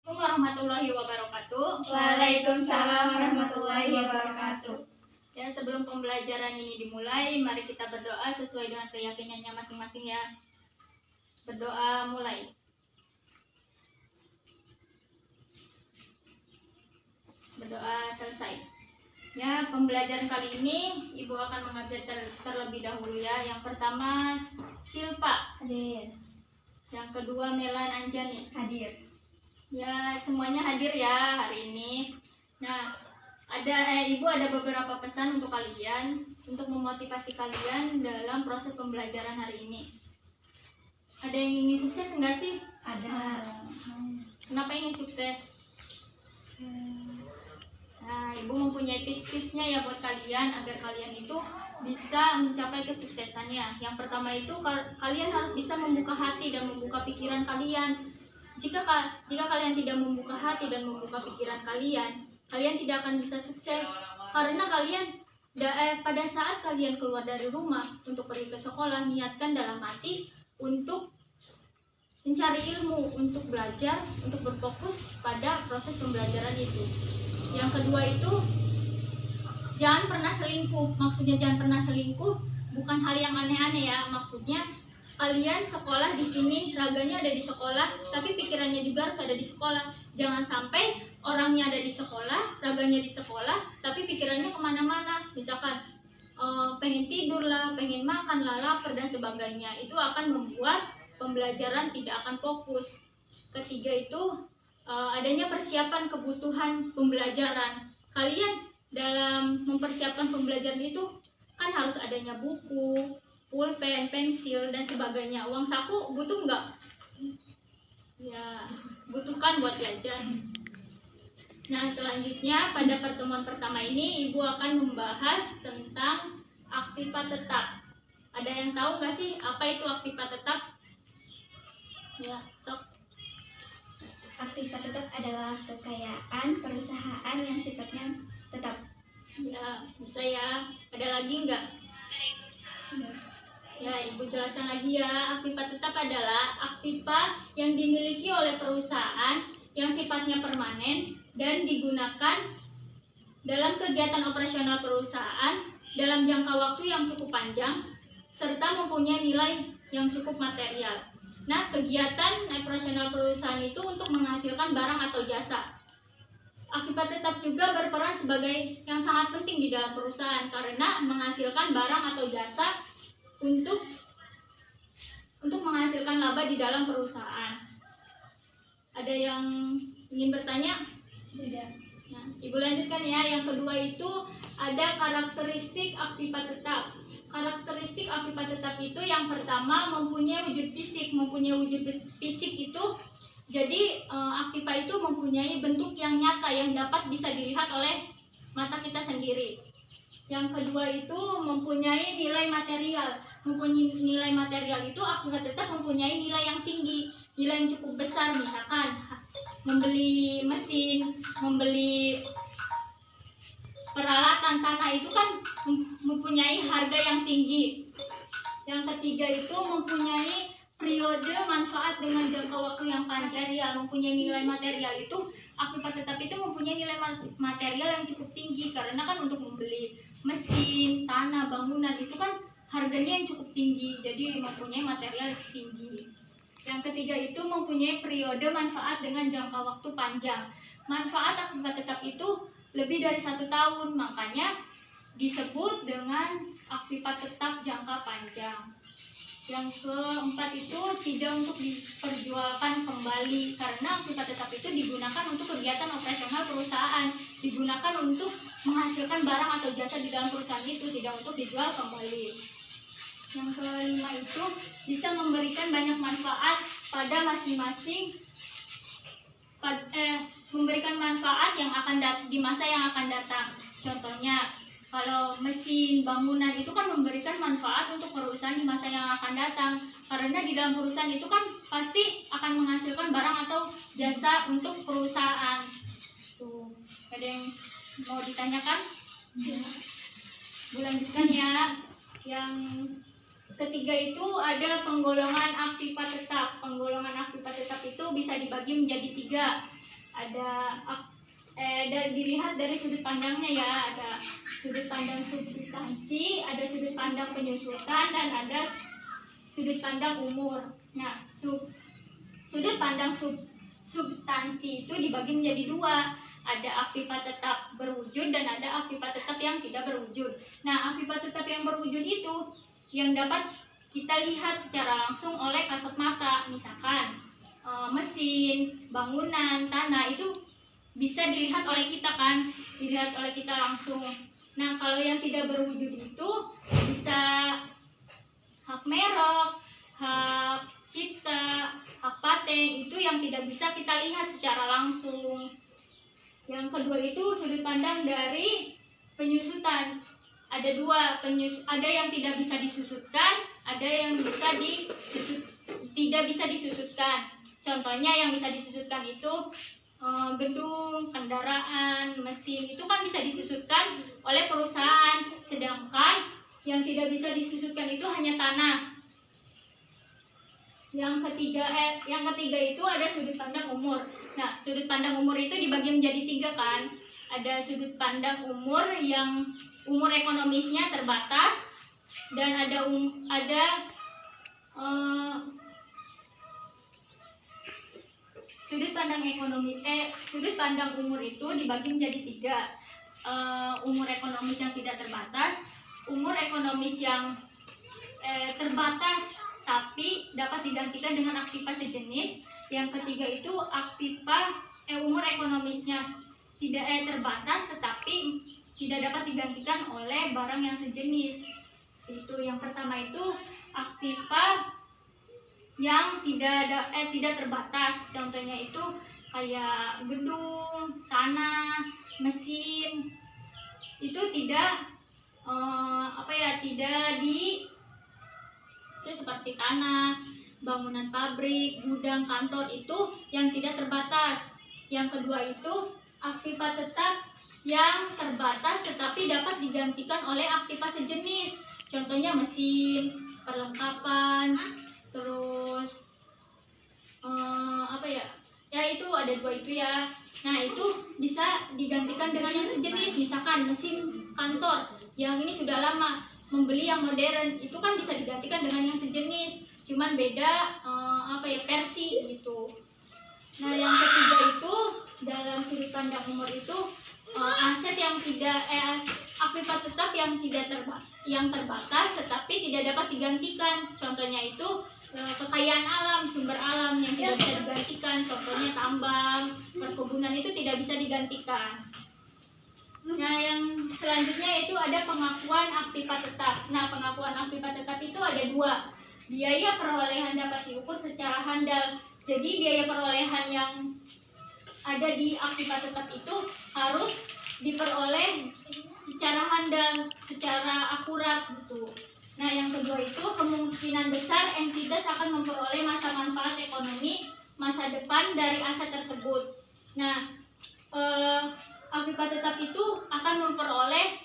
Warahmatullahi wabarakatuh. Waalaikumsalam warahmatullahi wabarakatuh. Ya, sebelum pembelajaran ini dimulai, mari kita berdoa sesuai dengan keyakinannya masing-masing ya. Berdoa mulai. Berdoa selesai. Ya, pembelajaran kali ini Ibu akan mengajar terlebih dahulu ya. Yang pertama Silpa. Hadir. Yang kedua Melan Anjani. Hadir. Ya, semuanya hadir ya hari ini. Nah, Ibu ada beberapa pesan untuk kalian, untuk memotivasi kalian dalam proses pembelajaran hari ini. Ada yang ingin sukses enggak sih? Ada. Kenapa ingin sukses? Nah, Ibu mempunyai tips-tipsnya ya buat kalian agar kalian itu bisa mencapai kesuksesannya. Yang pertama itu kalian harus bisa membuka hati dan membuka pikiran kalian. Jika kalian tidak membuka hati dan membuka pikiran kalian tidak akan bisa sukses. Karena kalian pada saat kalian keluar dari rumah untuk pergi ke sekolah, niatkan dalam hati untuk mencari ilmu, untuk belajar, untuk berfokus pada proses pembelajaran itu. Yang kedua itu, jangan pernah selingkuh. Maksudnya jangan pernah selingkuh bukan hal yang aneh-aneh ya. Maksudnya kalian sekolah di sini, raganya ada di sekolah, tapi pikirannya juga harus ada di sekolah. Jangan sampai orangnya ada di sekolah, raganya di sekolah, tapi pikirannya kemana-mana. Misalkan pengen tidur lah, pengen makan lah, lapar dan sebagainya. Itu akan membuat pembelajaran tidak akan fokus. Ketiga itu adanya persiapan kebutuhan pembelajaran. Kalian dalam mempersiapkan pembelajaran itu kan harus adanya buku, pulpen, pensil, dan sebagainya. Uang saku butuh nggak? Ya, butuhkan buat jajan. Nah, selanjutnya pada pertemuan pertama ini Ibu akan membahas tentang aktiva tetap. Ada yang tahu nggak sih apa itu aktiva tetap? Ya, sok. Aktiva tetap adalah kekayaan perusahaan yang sifatnya tetap. Ya, bisa ya. Ada lagi nggak? Ya, Ibu jelaskan lagi ya. Aktiva tetap adalah aktiva yang dimiliki oleh perusahaan yang sifatnya permanen dan digunakan dalam kegiatan operasional perusahaan dalam jangka waktu yang cukup panjang serta mempunyai nilai yang cukup material. Nah, kegiatan operasional perusahaan itu untuk menghasilkan barang atau jasa. Aktiva tetap juga berperan sebagai yang sangat penting di dalam perusahaan karena menghasilkan barang atau jasa untuk menghasilkan laba di dalam perusahaan. Ada yang ingin bertanya? Tidak. Nah, Ibu lanjutkan ya. Yang kedua itu ada karakteristik aktiva tetap. Karakteristik aktiva tetap itu yang pertama mempunyai wujud fisik. Mempunyai wujud fisik itu jadi aktiva itu mempunyai bentuk yang nyata yang dapat bisa dilihat oleh mata kita sendiri. Yang kedua itu mempunyai nilai material. Mempunyai nilai material itu aktiva tetap mempunyai nilai yang tinggi, nilai yang cukup besar. Misalkan membeli mesin, membeli peralatan tanah itu kan mempunyai harga yang tinggi. Yang ketiga itu mempunyai periode manfaat dengan jangka waktu yang panjang. Mempunyai nilai material itu aktiva tetap itu mempunyai nilai material yang cukup tinggi karena kan untuk membeli mesin, tanah, bangunan itu kan harganya yang cukup tinggi, jadi mempunyai material yang tinggi. Yang ketiga itu mempunyai periode manfaat dengan jangka waktu panjang. Manfaat aktiva tetap itu lebih dari 1 tahun, makanya disebut dengan aktiva tetap jangka panjang. Yang keempat itu tidak untuk diperjualkan kembali karena aktiva tetap itu digunakan untuk kegiatan operasional perusahaan, digunakan untuk menghasilkan barang atau jasa di dalam perusahaan itu, tidak untuk dijual kembali. Yang kelima itu bisa memberikan banyak manfaat pada masing-masing, memberikan manfaat yang akan di masa yang akan datang. Contohnya, kalau mesin, bangunan itu kan memberikan manfaat untuk perusahaan di masa yang akan datang. Karena di dalam perusahaan itu kan pasti akan menghasilkan barang atau jasa untuk perusahaan. Tuh, ada yang mau ditanyakan? Lanjutkan ya. Yang ketiga itu ada penggolongan aktiva tetap. Penggolongan aktiva tetap itu bisa dibagi menjadi 3. dilihat dari sudut pandangnya ya, ada sudut pandang substansi, ada sudut pandang penyusutan, dan ada sudut pandang umur. Nah, sudut pandang substansi itu dibagi menjadi dua, ada aktivitas tetap berwujud dan ada aktivitas tetap yang tidak berwujud. Nah, aktivitas tetap yang berwujud itu yang dapat kita lihat secara langsung oleh kasat mata, misalkan mesin, bangunan, tanah, itu bisa dilihat oleh kita kan, dilihat oleh kita langsung. Nah, kalau yang tidak berwujud itu bisa hak merek, hak cipta, hak paten, itu yang tidak bisa kita lihat secara langsung. Yang kedua itu sudut pandang dari penyusutan. Ada dua, ada yang tidak bisa disusutkan, ada yang tidak bisa disusutkan. Contohnya yang bisa disusutkan itu gedung, kendaraan, mesin, itu kan bisa disusutkan oleh perusahaan, sedangkan yang tidak bisa disusutkan itu hanya tanah. Yang ketiga itu ada sudut pandang umur. Nah, sudut pandang umur itu dibagi menjadi tiga kan. Ada sudut pandang umur yang umur ekonomisnya terbatas, dan sudut pandang umur itu dibagi menjadi tiga. Umur ekonomis yang tidak terbatas, umur ekonomis yang terbatas tapi dapat digantikan dengan aktivitas sejenis. Yang ketiga itu umur ekonomisnya tidak terbatas tetapi tidak dapat digantikan oleh barang yang sejenis. Itu yang pertama itu aktiva yang tidak terbatas. Contohnya itu kayak gedung, tanah, mesin. Itu itu seperti tanah, bangunan pabrik, gudang, kantor, itu yang tidak terbatas. Yang kedua itu aktiva tetap yang terbatas tetapi dapat digantikan oleh aktiva sejenis. Contohnya mesin, perlengkapan, terus itu ada dua itu ya. Nah, itu bisa digantikan dengan yang sejenis, misalkan mesin kantor yang ini sudah lama, membeli yang modern, itu kan bisa digantikan dengan yang sejenis, cuman beda versi gitu. Nah, yang ketiga itu dalam sudut pandang umur itu aset yang aktivitas tetap yang terbatas tetapi tidak dapat digantikan. Contohnya itu kekayaan alam, sumber alam yang tidak bisa digantikan. Contohnya tambang, perkebunan, itu tidak bisa digantikan. Nah, yang selanjutnya itu ada pengakuan aktiva tetap. Nah, pengakuan aktiva tetap itu ada dua. Biaya perolehan dapat diukur secara handal. Jadi biaya perolehan yang ada di aktiva tetap itu harus diperoleh secara handal, secara akurat gitu. Nah, yang kedua itu kemungkinan besar entitas akan memperoleh masa manfaat ekonomi masa depan dari aset tersebut. Nah, aktiva tetap itu akan memperoleh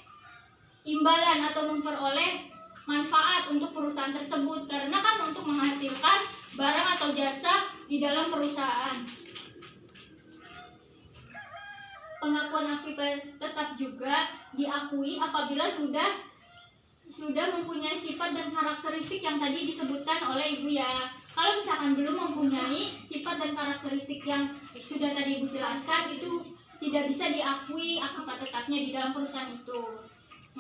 imbalan atau memperoleh manfaat untuk perusahaan tersebut, karena kan untuk menghasilkan barang atau jasa di dalam perusahaan. Pengakuan aktiva tetap juga diakui apabila sudah mempunyai sifat dan karakteristik yang tadi disebutkan oleh Ibu ya. Kalau misalkan belum mempunyai sifat dan karakteristik yang sudah tadi Ibu jelaskan, itu tidak bisa diakui aktiva tetapnya di dalam perusahaan itu.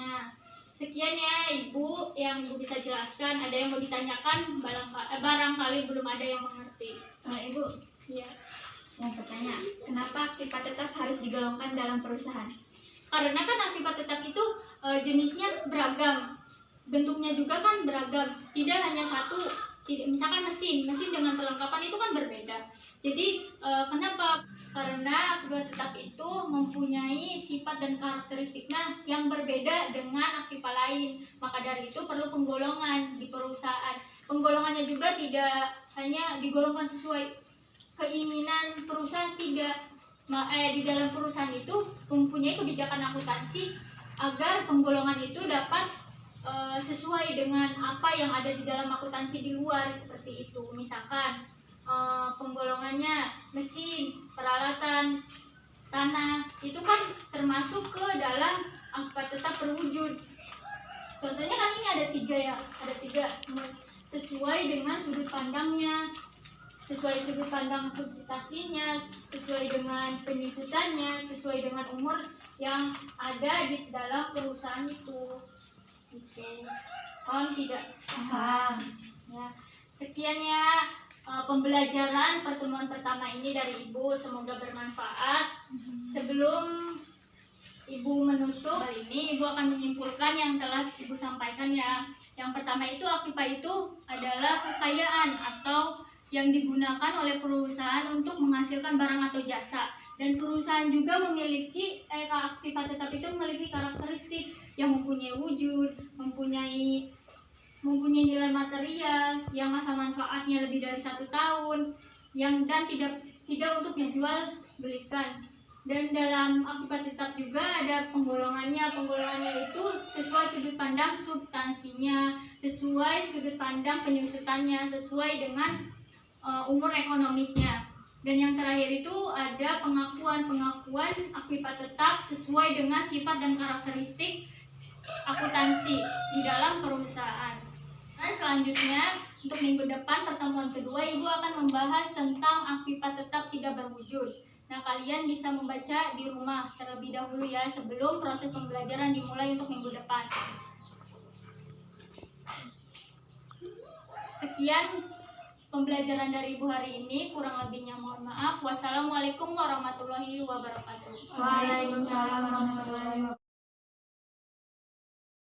Nah, sekian ya Ibu yang Ibu bisa jelaskan. Ada yang mau ditanyakan? Barangkali belum ada yang mengerti. Ibu, Ya. mau bertanya, kenapa aktiva tetap harus digolongkan dalam perusahaan? Karena kan aktiva tetap itu jenisnya beragam, bentuknya juga kan beragam, tidak hanya satu. Misalkan mesin dengan perlengkapan itu kan berbeda. Jadi kenapa? Karena aktiva tetap itu mempunyai sifat dan karakteristiknya yang berbeda dengan aktiva lain. Maka dari itu perlu penggolongan di perusahaan. Penggolongannya juga tidak hanya digolongkan sesuai keinginan perusahaan, tidak. Di dalam perusahaan itu mempunyai kebijakan akuntansi agar penggolongan itu dapat sesuai dengan apa yang ada di dalam akuntansi di luar, seperti itu. Misalkan penggolongannya, mesin, peralatan, tanah, itu kan termasuk ke dalam akibat tetap berwujud. Contohnya kan ini ada 3 ya, ada 3 sesuai dengan sudut pandangnya, sesuai sudut pandang substitusinya, sesuai dengan penyusutannya, sesuai dengan umur yang ada di dalam perusahaan itu. Gitu. Paham tidak? Paham. Ya. Sekian ya pembelajaran pertemuan pertama ini dari Ibu, semoga bermanfaat. Sebelum Ibu menutup hal ini, Ibu akan menyimpulkan yang telah Ibu sampaikan ya. Yang pertama itu aktiva itu adalah kekayaan atau yang digunakan oleh perusahaan untuk menghasilkan barang atau jasa. Dan perusahaan juga memiliki aktiva tetap itu memiliki karakteristik yang mempunyai wujud, mempunyai nilai material, yang masa manfaatnya lebih dari 1 tahun, dan tidak untuk dijual belikan. Dan dalam akibat tetap juga ada penggolongannya itu sesuai sudut pandang substansinya, sesuai sudut pandang penyusutannya, sesuai dengan umur ekonomisnya. Dan yang terakhir itu ada pengakuan akibat tetap sesuai dengan sifat dan karakteristik akuntansi di dalam perusahaan. Dan selanjutnya untuk minggu depan pertemuan kedua Ibu akan membahas tentang akibat tetap tidak berwujud. Nah, kalian bisa membaca di rumah terlebih dahulu ya sebelum proses pembelajaran dimulai untuk minggu depan. Sekian pembelajaran dari Ibu hari ini, kurang lebihnya mohon maaf. Wassalamualaikum warahmatullahi wabarakatuh. Waalaikumsalam warahmatullahi wabarakatuh.